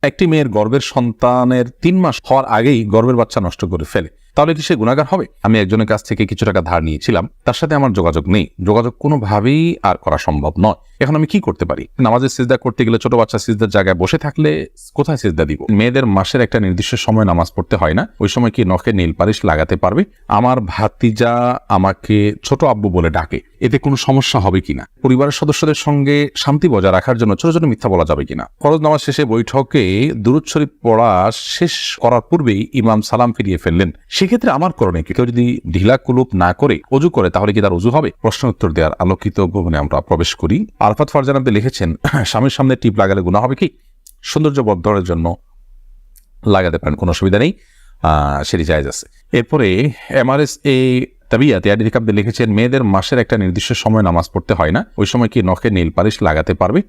একটি মেয়ের গর্ভের সন্তানের 3 মাস হওয়ার আগেই গর্ভের বাচ্চা নষ্ট করে ফেলে, তাহলে কি সে গুনাহগার হবে? আমি একজনের কাছ থেকে কিছু টাকা ধার নিয়েছিলাম, তার সাথে আমার যোগাযোগ নেই, যোগাযোগ কোনোভাবেই আর করা সম্ভব নয়। এখন আমি কি করতে পারি? নামাজের সিজদা করতে গেলে ছোট বাচ্চা সিজদার জায়গায় বসে থাকলে কোথায় সিজদা দিব? মেয়েদের মাসের একটা নির্দিষ্ট সময় নামাজ পড়তে হয় না, ওই সময় কি নখে নীল পালিশ লাগাতে পারবে? আমার ভাতিজা আমাকে ছোট আব্বু বলে ডাকে, এতে কোনো সমস্যা হবে কিনা? পরিবারের সদস্যদের সঙ্গে শান্তি বজায় রাখার জন্য ছোট ছোট মিথ্যা বলা যাবে কিনা? ফরজ নামাজ শেষে বৈঠকে দুরূদ শরীফ পড়া শেষ করার পূর্বেই ইমাম সালাম ফিরিয়ে ফেললেন, সেক্ষেত্রে আমার করণীয় কি? কেউ যদি ঢিলা কুলুপ না করে ওযু করে তাহলে কি তার ওযু হবে? প্রশ্ন উত্তর দেওয়ার আলোকিত ভবনে আমরা প্রবেশ করি। আরফাত ফারজান আপনি লিখেছেন, স্বামীর সামনে টিপ লাগালে গুনাহ হবে কি? সৌন্দর্য বর্ধনের জন্য লাগাতে পারেন, কোনো অসুবিধা নেই, সেটি জায়েজ আছে। এরপরে MRS তাবিয়াত আপনি লিখেছেন, মেয়েদের মাসের একটা নির্দিষ্ট সময় নামাজ পড়তে হয় না, ওই সময় কি নখে নীল পালিশ লাগাতে পারবে?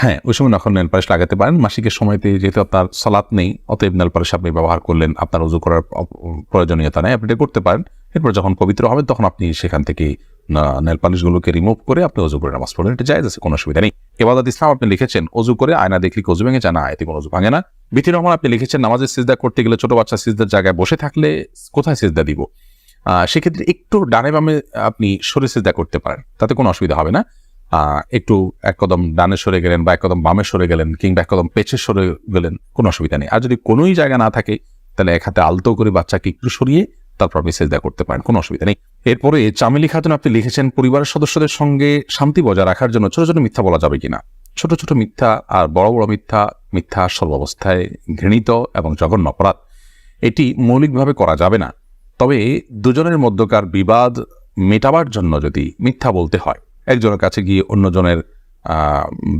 হ্যাঁ, ওই সময় নখে নেল পালিশ লাগাতে পারেন। মাসিকের সময়তে যেহেতু আপনার সালাত নেই, অতএব নেল পালিশ আপনি ব্যবহার করলেন, আপনার ওযু করার প্রয়োজনীয়তা নেই, আপনি এটা করতে পারেন। এরপর যখন পবিত্র হবেন তখন আপনি সেখান থেকে নেল পালিশগুলোকে রিমুভ করে আপনি ওযু করে নামাজ পড়লেন, এটা জায়েজ আছে, কোনো অসুবিধা নেই। ইবাদত ইসলাম আপনি লিখেছেন, ওযু করে আয়না দেখলে কি ওযু ভেঙে যায়? না, এতে কোনো ওযু ভাঙে না। বিতির রহমান আপনি লিখেছেন, নামাজের সিজদা করতে গেলে ছোট বাচ্চা সিজদার জায়গায় বসে থাকলে কোথায় সিজদা দিব? সেক্ষেত্রে একটু ডানে বামে আপনি সরে সিজদা করতে পারেন, তাতে কোনো অসুবিধা হবে না। একটু এক কদম ডানে সরে গেলেন বা এক কদম বামে সরে গেলেন কিংবা এক কদম পেছে সরে গেলেন, কোনো অসুবিধা নেই। আর যদি কোনোই জায়গা না থাকে তাহলে এক হাতে আলতো করে বাচ্চাকে একটু সরিয়ে তারপর আপনি সিজদা করতে পারেন, কোনো অসুবিধা নেই। এরপরে চামেলি খাতুন আপনি লিখেছেন, পরিবারের সদস্যদের সঙ্গে শান্তি বজায় রাখার জন্য ছোট ছোট মিথ্যা বলা যাবে কিনা? ছোট ছোট মিথ্যা আর বড় বড় মিথ্যা সর্বাবস্থায় ঘৃণিত এবং জঘন্য অপরাধ, এটি মৌলিকভাবে করা যাবে না। তবে দুজনের মধ্যকার বিবাদ মেটাবার জন্য যদি মিথ্যা বলতে হয়, একজনের কাছে গিয়ে অন্যজনের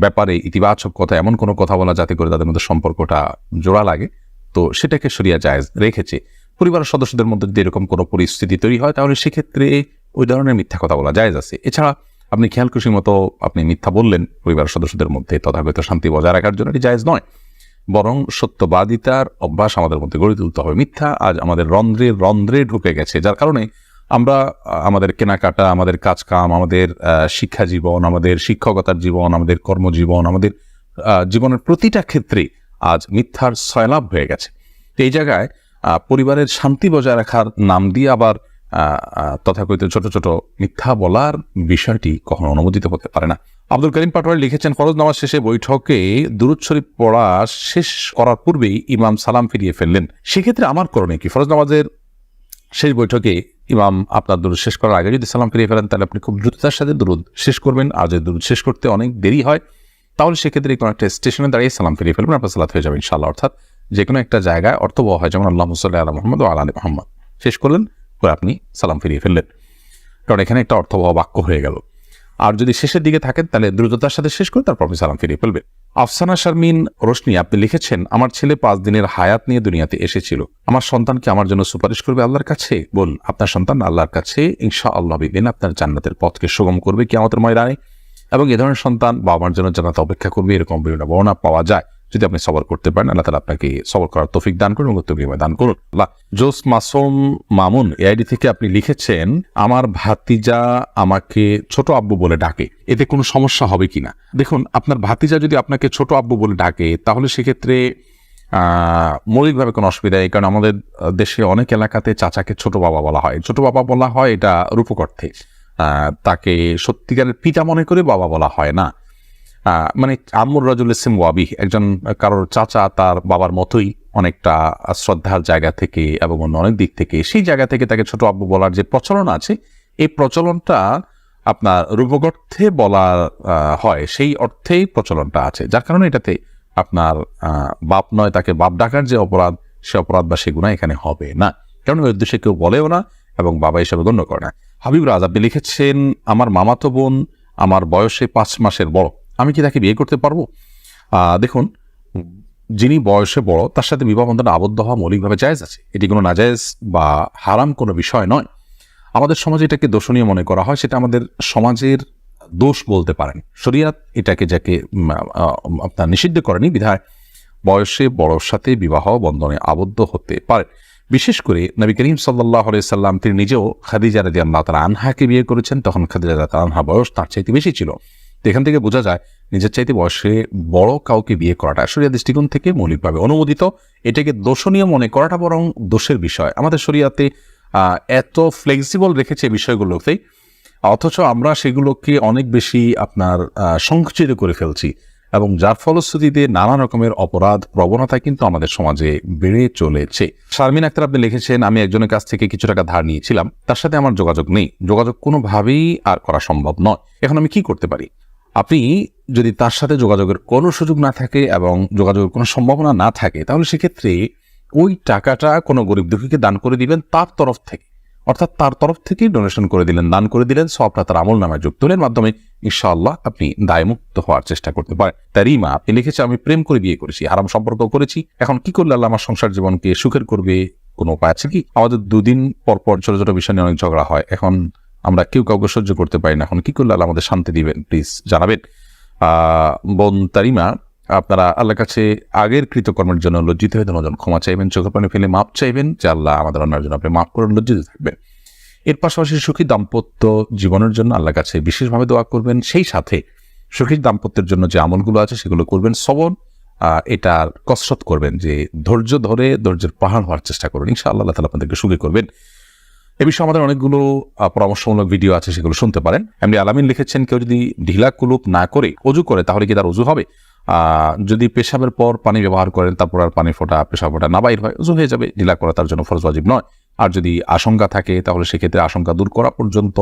ব্যাপারে ইতিবাচক কথা, এমন কোনো কথা বলা যাতে করে তাদের মধ্যে সম্পর্কটা জোড়া লাগে, তো সেটাকে শরিয়া জায়েজ রেখেছে। পরিবারের সদস্যদের মধ্যে যদি এরকম কোনো পরিস্থিতি তৈরি হয় তাহলে সেক্ষেত্রে ওই ধরনের মিথ্যা কথা বলা জায়েজ আছে। এছাড়া আপনি খেয়াল খুশি মতো আপনি মিথ্যা বললেন পরিবারের সদস্যদের মধ্যে, তথাগত শান্তি বজায় রাখার জন্য এটি জায়েজ নয়, বরং সত্যবাদিতার অভ্যাস আমাদের মধ্যে গড়ে তুলতে হবে। মিথ্যা আজ আমাদের রন্ধ্রে ঢুকে গেছে, যার কারণে আমরা আমাদের কেনাকাটা, আমাদের কাজকাম, আমাদের শিক্ষা জীবন, আমাদের শিক্ষকতার জীবন, আমাদের কর্মজীবন, আমাদের জীবনের প্রতিটা ক্ষেত্রে আজ মিথ্যার সয়লাভ হয়ে গেছে। এই জায়গায় পরিবারের শান্তি বজায় রাখার নাম দিয়ে আবার তথাকথিত ছোট ছোট মিথ্যা বলার বিষয়টি কখনো অনুমোদিত হতে পারে না। আব্দুল করিম পাটোয়ারি লিখেছেন, ফরজ নামাজ শেষে বৈঠকে দুরূদ শরীফ পড়া শেষ করার পূর্বেই ইমাম সালাম ফিরিয়ে ফেললেন, সেক্ষেত্রে আমার করণীয় কি? ফরজ নামাজের শেষ বৈঠকে ইমাম আপনার দুরূদ শেষ করার আগে যদি সালাম ফিরিয়ে ফেলেন তাহলে আপনি খুব দ্রুততার সাথে দুরূদ শেষ করবেন। আর যদি দুরূদ শেষ করতে অনেক দেরি হয় তাহলে সেক্ষেত্রে কোনো একটা স্টেশনে দাঁড়িয়ে সালাম ফিরিয়ে ফেলবেন, আপনার সালাত হয়ে যাবে ইনশাআল্লাহ। অর্থাৎ যে কোনো একটা জায়গায় অর্থবহ হয়, যেমন আল্লাহুম্মা সাল্লি আলা মুহাম্মাদ ওয়া আলা আলি মুহাম্মাদ শেষ করলেন, পরে আপনি সালাম ফিরিয়ে ফেললেন, কারণ এখানে একটা অর্থবহ বাক্য হয়ে গেল। আর যদি শেষের দিকে থাকেন তাহলে দ্রুততার সাথে শেষ করে তারপর আপনি সালাম ফিরিয়ে ফেলবেন। আফসানা শারমিন রোশনি আপনি লিখেছেন, আমার ছেলে 5 দিনের হায়াত নিয়ে দুনিয়াতে এসেছিল, আমার সন্তানকে আমার জন্য সুপারিশ করবে আল্লাহর কাছে? বল, আপনার সন্তান আল্লাহর কাছে ইনশাআল্লাহ বিদিন আপনার জান্নাতের পথকে সুগম করবে কিয়ামতের ময়দানে, এবং এ ধরনের সন্তান বাবা মার জন্য জান্নাতে অপেক্ষা করবে, এরকম বিভিন্ন বর্ণনা পাওয়া যায়। যদি আপনি সবর করতে পারেন, আল্লাহ তাআলা আপনাকে সবর করার তৌফিক দান করুন এবং উত্তম দান করুন। জোস মাসুম মামুন এআইডি থেকে আপনি লিখেছেন, আমার ভাতিজা আমাকে ছোট আব্বু বলে ডাকে, এতে কোনো সমস্যা হবে কিনা? দেখুন, আপনার ভাতিজা যদি আপনাকে ছোট আব্বু বলে ডাকে তাহলে সেক্ষেত্রে মৌলিকভাবে কোনো অসুবিধা নেই, কারণ আমাদের দেশে অনেক এলাকাতে চাচাকে ছোট বাবা বলা হয়। ছোট বাবা বলা হয় এটা রূপক অর্থে, তাকে সত্যিকারের পিতা মনে করে বাবা বলা হয় না। মানে আম্মুর রাজুল ইসলাম ওয়াবি, একজন কারোর চাচা তার বাবার মতোই অনেকটা শ্রদ্ধার জায়গা থেকে এবং অন্য অনেক দিক থেকে, সেই জায়গা থেকে তাকে ছোট আব্বু বলার যে প্রচলন আছে, এই প্রচলনটা আপনার রূপক অর্থে বলা হয়, সেই অর্থেই প্রচলনটা আছে, যার কারণে এটাতে আপনার বাপ নয় তাকে বাপ ডাকার যে অপরাধ, সে অপরাধ বা সে গুনাহ এখানে হবে না, কারণ ওই উদ্দেশ্যে কেউ বলেও না এবং বাবা হিসেবে গণ্য করে না। হাবিব রাজ আপনি লিখেছেন, আমার মামাতো বোন আমার বয়সে 5 মাসের বড়, আমি কি তাকে বিয়ে করতে পারবো? দেখুন, যিনি বয়সে বড় তার সাথে বিবাহ বন্ধনে আবদ্ধ হওয়া মৌলিকভাবে জায়েজ আছে, এটি কোনো নাজায়েজ বা হারাম কোনো বিষয় নয়। আমাদের সমাজে এটাকে দোষণীয় মনে করা হয়, সেটা আমাদের সমাজের দোষ বলতে পারেন। শরিয়াত এটাকে যাকে আপনার নিষিদ্ধ করেনি, বিধায় বয়সে বড়র সাথে বিবাহ বন্ধনে আবদ্ধ হতে পারে। বিশেষ করে নবী করিম সাল্লাল্লাহু আলাইহি সাল্লাম তিনি নিজেও খাদিজা রাদিয়াল্লাহু তাআলা আনহাকে বিয়ে করেছেন, তখন খাদিজা রাদিয়াল্লাহু আনহা বয়স তার চাইতে বেশি ছিল। এখান থেকে বোঝা যায় নিজের চাইতে বয়সে বড় কাউকে বিয়ে করাটা শরিয়া দৃষ্টিকোণ থেকে মৌলিকভাবে অনুমোদিত। এটাকে দোষণীয় মনে করাটা বরং দোষের বিষয়। আমাদের শরিয়াতে এত ফ্লেক্সিবল রেখেছে বিষয়গুলোতেই, অথচ আমরা সেগুলোকে অনেক বেশি সংকুচিত করে ফেলছি, এবং যার ফলশ্রুতিতে নানা রকমের অপরাধ প্রবণতা কিন্তু আমাদের সমাজে বেড়ে চলেছে। শারমিন আক্তার আপনি লিখেছেন, আমি একজনের কাছ থেকে কিছু টাকা ধার নিয়েছিলাম, তার সাথে আমার যোগাযোগ নেই, যোগাযোগ কোনোভাবেই আর করা সম্ভব নয়, এখন আমি কি করতে পারি? আপনি যদি তার সাথে যোগাযোগের কোনো সুযোগ না থাকে এবং যোগাযোগের কোনো সম্ভাবনা না থাকে, তাহলে সেক্ষেত্রে ওই টাকাটা কোনো গরিব দুঃখীকে দান করে দিবেন তার তরফ থেকে, অর্থাৎ তার তরফ থেকেই ডোনেশন করে দিলেন, দান করে দিলেন, সবটা তার আমল নামায় যুক্ত হলেন, মাধ্যমে ইনশাআল্লাহ আপনি দায়মুক্ত হওয়ার চেষ্টা করতে পারেন। তারিমা আপনি লিখেছে, আমি প্রেম করে বিয়ে করেছি, হারাম সম্পর্ক করেছি, এখন কি করলে আল্লাহ আমার সংসার জীবনকে সুখের করবে? কোনো উপায় আছে কি? আমাদের দুদিন পর পর ছোট ছোট বিষয় নিয়ে অনেক ঝগড়া হয়, এখন আমরা কেউ কাউকে সহ্য করতে পারি না, এখন কি করলে আল্লাহ আমাদের শান্তি দিবেন? প্লিজ জানাবেন। বোন তারিমা, আপনারা আল্লাহর কাছে আগের কৃতকর্মের জন্য লজ্জিত হয়ে ধন্যবাদ ক্ষমা চাইবেন, চোখের পানি ফেলে মাপ চাইবেন যে আল্লাহ আমাদের অন্যায়ের জন্য আপনি মাফ করে লজ্জিত থাকবেন। এর পাশাপাশি সুখী দাম্পত্য জীবনের জন্য আল্লাহর কাছে বিশেষভাবে দোয়া করবেন, সেই সাথে সুখী দাম্পত্যের জন্য যে আমলগুলো আছে সেগুলো করবেন, সবর এটার কসরত করবেন, যে ধৈর্য ধরে ধৈর্যের পাহাড় হওয়ার চেষ্টা করবেন, ইনশাআল্লাহ আল্লাহ তাআলা আপনাদেরকে সুখী করবেন। এ বিষয়ে আমাদের অনেকগুলো পরামর্শমূলক ভিডিও আছে, সেগুলো শুনতে পারেন। এমনি আলামিন লিখেছেন, কেউ যদি ঢিলা কুলুপ না করে অজু করে তাহলে কি তার অজু হবে? যদি পেশাবের পর পানি ব্যবহার করেন, তারপর আর পানি ফোটা পেশাব ফোটা না বাইর হয়, অজু হয়ে যাবে, ঢিলা করা তার জন্য ফরজ ওয়াজিব নয়। আর যদি আশঙ্কা থাকে তাহলে সেক্ষেত্রে আশঙ্কা দূর করা পর্যন্ত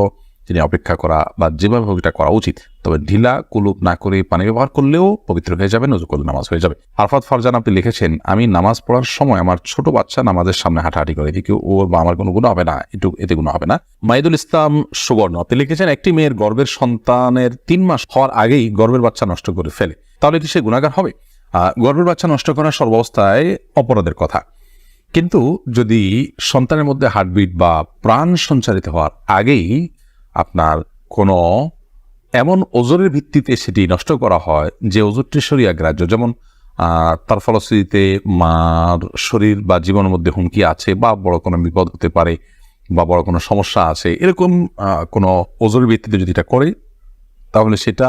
তিনি অপেক্ষা করা বা যেভাবে হোক এটা করা উচিত। তবে ঢিলা কুলুপ না করে পানি ব্যবহার করলেও পবিত্র হয়ে যাবে, নজু করলে নামাজ হয়ে যাবে। আরফাত ফারজান আপনি লিখেছেন, আমি নামাজ পড়ার সময় আমার ছোট বাচ্চা নামাজের সামনে হাঁটাহাঁটি করে, এদিকে ওর বা আমার কোনো গুণ হবে না, এতে গুণ হবে না। মাইদুল ইসলাম সুবর্ণ আপনি লিখেছেন, একটি মেয়ের গর্ভের সন্তানের 3 মাস হওয়ার আগেই গর্ভের বাচ্চা নষ্ট করে ফেলে, তাহলে কি সে গুনাহগার হবে? গর্ভের বাচ্চা নষ্ট করা সর্বাবস্থায় অপরাধের কথা, কিন্তু যদি সন্তানের মধ্যে হার্টবিট বা প্রাণ সঞ্চারিত হওয়ার আগেই আপনার কোনো এমন ওজরের ভিত্তিতে সেটি নষ্ট করা হয় যে ওজরটি শরিয়া গ্রাহ্য, যেমন তার ফলশ্রুতিতে মার শরীর বা জীবনের মধ্যে হুমকি আছে, বা বড় কোনো বিপদ হতে পারে, বা বড় কোনো সমস্যা আছে, এরকম কোনো ওজরের ভিত্তিতে যদি এটা করে, তাহলে সেটা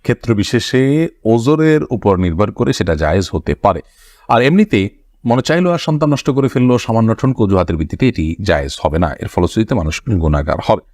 ক্ষেত্র বিশেষে ওজরের উপর নির্ভর করে সেটা জায়েজ হতে পারে। আর এমনিতে মনে চাইলো আর সন্তান নষ্ট করে ফেললো সামান্য ঠনক অজুহাতের ভিত্তিতে, এটি জায়েজ হবে না, এর ফলশ্রুতিতে মানুষ গুনাহগার হবে।